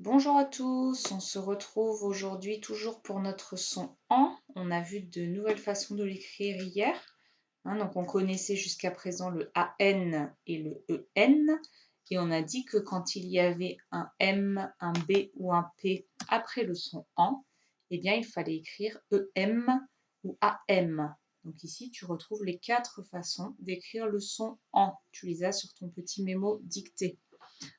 Bonjour à tous, on se retrouve aujourd'hui toujours pour notre son AN. On a vu de nouvelles façons de l'écrire hier. Donc on connaissait jusqu'à présent le AN et le EN. Et on a dit que quand il y avait un M, un B ou un P après le son AN, eh bien il fallait écrire EM ou AM. Donc ici tu retrouves les 4 façons d'écrire le son AN. Tu les as sur ton petit mémo dicté.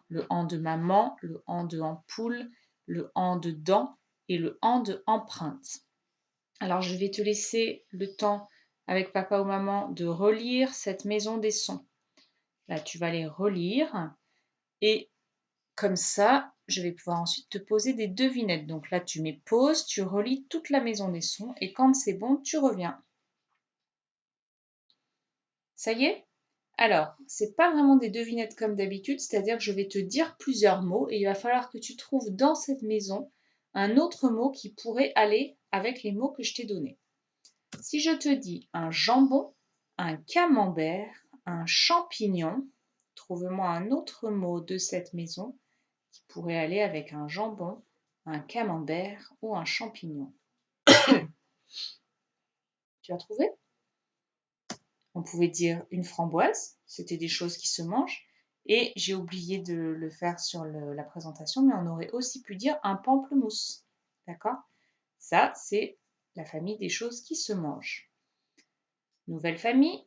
Le an de maman, le an de ampoule, le an de dent et le an de empreinte. Alors je vais te laisser le temps avec papa ou maman de relire cette maison des sons. Là tu vas les relire et comme ça je vais pouvoir ensuite te poser des devinettes. Donc là tu mets pause, tu relis toute la maison des sons et quand c'est bon tu reviens. Ça y est? Alors, c'est pas vraiment des devinettes comme d'habitude, c'est-à-dire que je vais te dire plusieurs mots et il va falloir que tu trouves dans cette maison un autre mot qui pourrait aller avec les mots que je t'ai donnés. Si je te dis un jambon, un camembert, un champignon, trouve-moi un autre mot de cette maison qui pourrait aller avec un jambon, un camembert ou un champignon. Tu as trouvé? On pouvait dire une framboise, c'était des choses qui se mangent. Et j'ai oublié de le faire sur la présentation, mais on aurait aussi pu dire un pamplemousse. D'accord? Ça, c'est la famille des choses qui se mangent. Nouvelle famille,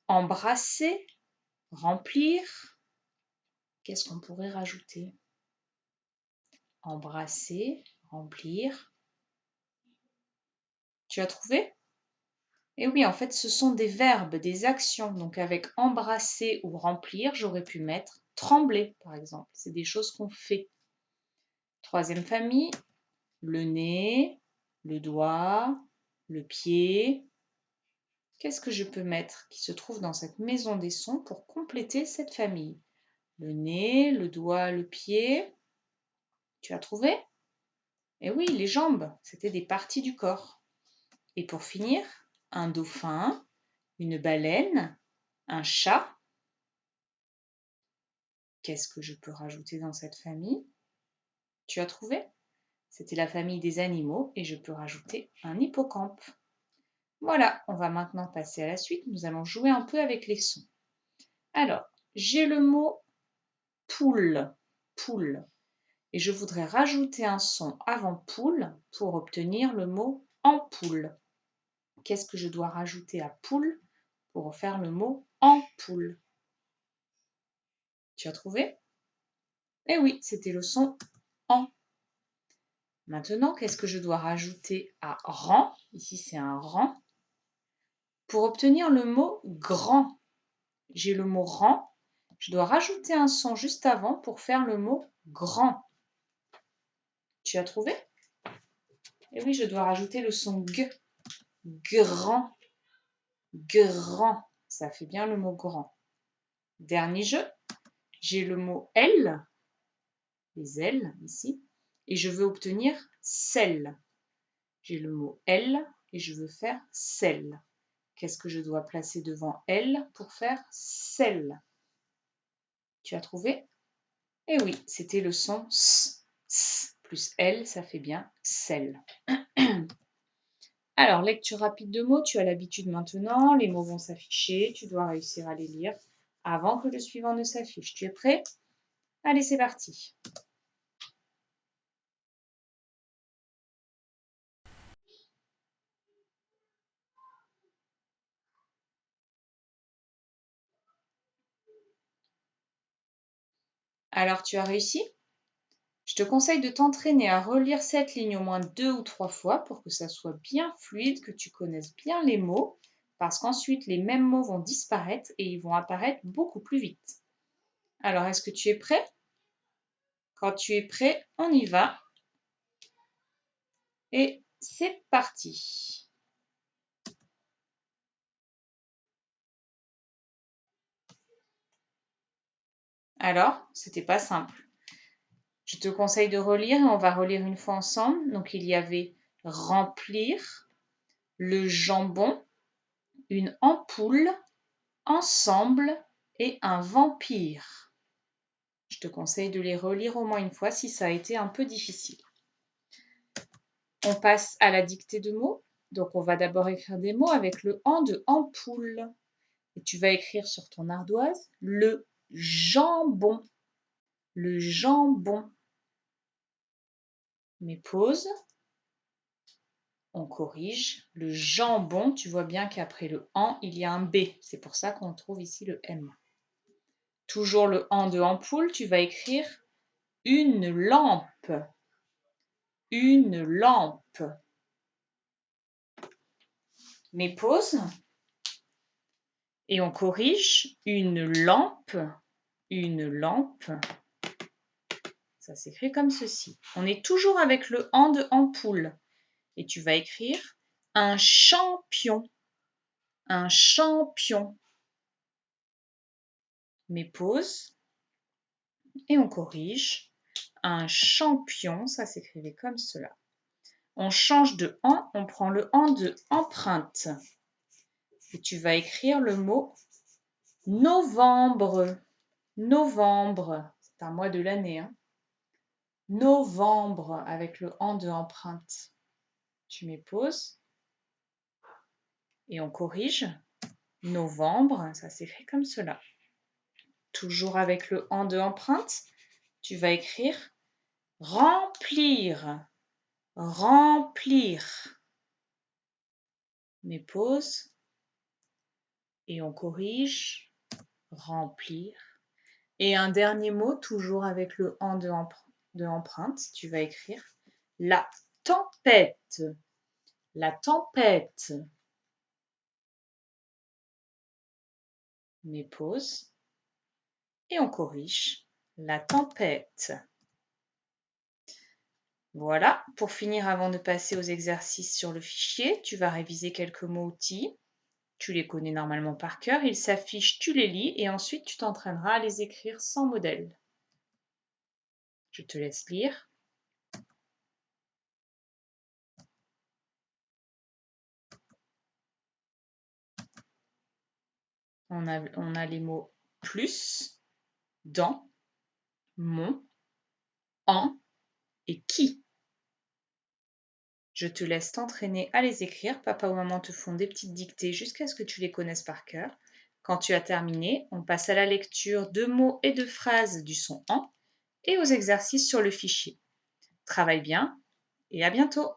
embrasser, remplir. Qu'est-ce qu'on pourrait rajouter? Embrasser, remplir. Tu as trouvé? Et oui, en fait, ce sont des verbes, des actions. Donc avec embrasser ou remplir, j'aurais pu mettre trembler, par exemple. C'est des choses qu'on fait. Troisième famille, le nez, le doigt, le pied. Qu'est-ce que je peux mettre qui se trouve dans cette maison des sons pour compléter cette famille? Le nez, le doigt, le pied. Tu as trouvé? Eh oui, les jambes, c'était des parties du corps. Et pour finir, un dauphin, une baleine, un chat. Qu'est-ce que je peux rajouter dans cette famille? Tu as trouvé? C'était la famille des animaux et je peux rajouter un hippocampe. Voilà, on va maintenant passer à la suite. Nous allons jouer un peu avec les sons. Alors, j'ai le mot poule, poule. Et je voudrais rajouter un son avant poule pour obtenir le mot ampoule. Qu'est-ce que je dois rajouter à poule pour faire le mot ampoule? Tu as trouvé? Eh oui, c'était le son en. Maintenant, qu'est-ce que je dois rajouter à rang? Ici, c'est un rang. Pour obtenir le mot grand, j'ai le mot rang. Je dois rajouter un son juste avant pour faire le mot grand. Tu as trouvé? Et oui, je dois rajouter le son g. Grand. Grand. Ça fait bien le mot grand. Dernier jeu. J'ai le mot L. Les L ici. Et je veux obtenir sel. J'ai le mot L et je veux faire sel. Qu'est-ce que je dois placer devant L pour faire sel? Tu as trouvé? Eh oui, c'était le son S. S plus L, ça fait bien sel. Alors, lecture rapide de mots, tu as l'habitude maintenant, les mots vont s'afficher, tu dois réussir à les lire avant que le suivant ne s'affiche. Tu es prêt? Allez, c'est parti. Alors, tu as réussi? Je te conseille de t'entraîner à relire cette ligne au moins 2 ou 3 fois pour que ça soit bien fluide, que tu connaisses bien les mots, parce qu'ensuite les mêmes mots vont disparaître et ils vont apparaître beaucoup plus vite. Alors, est-ce que tu es prêt? Quand tu es prêt, on y va. Et c'est parti. Alors, c'était pas simple. Je te conseille de relire et on va relire une fois ensemble. Donc, il y avait remplir, le jambon, une ampoule, ensemble et un vampire. Je te conseille de les relire au moins une fois si ça a été un peu difficile. On passe à la dictée de mots. Donc, on va d'abord écrire des mots avec le « an » de ampoule. Et tu vas écrire sur ton ardoise le jambon. Le jambon. Mais pause. On corrige. Le jambon, tu vois bien qu'après le « an », il y a un « b ». C'est pour ça qu'on trouve ici le « m ». Toujours le « an » de ampoule, tu vas écrire une lampe. Une lampe. Mais pause. Et on corrige une lampe. Une lampe. Ça s'écrit comme ceci. On est toujours avec le « an » de ampoule. Et tu vas écrire un champion. Un champion. Mais pause. Et on corrige. Un champion, ça s'écrivait comme cela. On change de « an », on prend le « an » de empreinte. Et tu vas écrire le mot novembre. Novembre, c'est un mois de l'année. Hein. Novembre, avec le « an » de empreinte. Tu mets pause. Et on corrige. Novembre, ça s'écrit comme cela. Toujours avec le « an » de empreinte, tu vas écrire remplir. Remplir. Mais pause. Et on corrige. Remplir. Et un dernier mot, toujours avec le « an » de empreinte, tu vas écrire la tempête. La tempête. Mais pause. Et on corrige. La tempête. Voilà, pour finir, avant de passer aux exercices sur le fichier, tu vas réviser quelques mots-outils. Tu les connais normalement par cœur, ils s'affichent, tu les lis et ensuite tu t'entraîneras à les écrire sans modèle. Je te laisse lire. On a les mots plus, dans, mon, en et qui. Je te laisse t'entraîner à les écrire. Papa ou maman te font des petites dictées jusqu'à ce que tu les connaisses par cœur. Quand tu as terminé, on passe à la lecture de mots et de phrases du son en et aux exercices sur le fichier. Travaille bien et à bientôt!